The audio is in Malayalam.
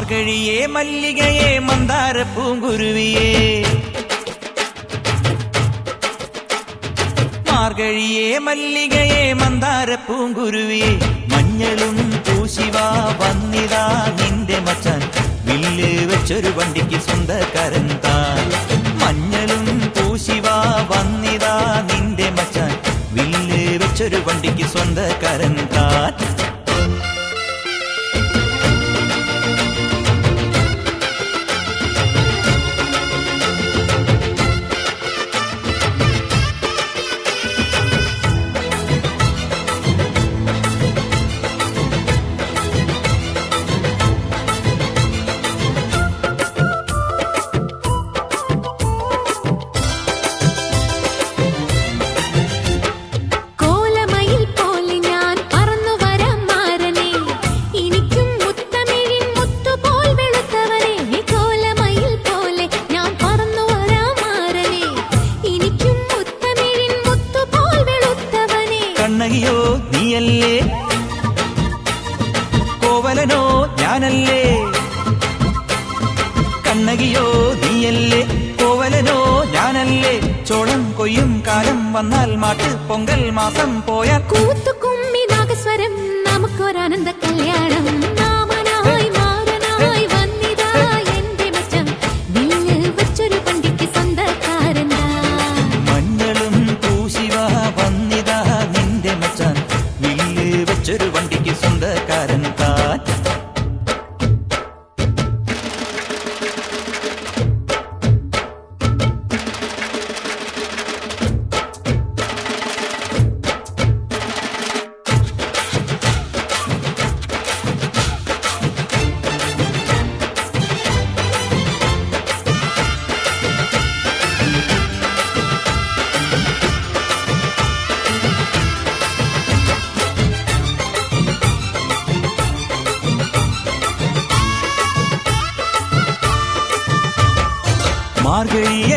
മാർഗഴിയേ മല്ലികയെ മന്ദാര പൂങ്കുരുവിയേ മാർഗഴിയേ മല്ലികയെ മന്ദാര പൂങ്കുരുവിയേ മഞ്ഞളും പൂശിവാ വന്നിതാ നിന്റെ മച്ചാൻ വില്ല് വെച്ചൊരു വണ്ടിക്ക് സ്വന്തക്കാരൻ താൻ മഞ്ഞളും പൂശിവാ വന്നിതാ നിന്റെ മച്ചാൻ വില്ല് വെച്ചൊരു വണ്ടിക്ക് സ്വന്തക്കാരൻ താൻ കണ്ണകിയോ നീയല്ലേ കോവലനോ ഞാനല്ലേ കണ്ണകിയോ നീയല്ലേ കോവലനോ ഞാനല്ലേ ചോളം കൊയ്യും കാലം വന്നാൽ മാട്ട് പൊങ്കൽ മാസം പോയാൽ കൂത്തുകുമ്മി നാഗസ്വരം നമുക്കൊരാനന്ദ കല്യാണം നാമനായി മാറനായി വന്നിതാ എന്റെ മച്ചം വില്ല് വെച്ചൊരു വണ്ടിക്ക് സ്വന്തക്കാരനാ മഞ്ഞളും പൂശിവാ വന്നിതാ നിന്റെ മച്ചാൻ വില്ല് വെച്ചൊരു വണ്ടിക്ക് സ്വന്തക്കാരൻ താൻ മാർഗഴിയ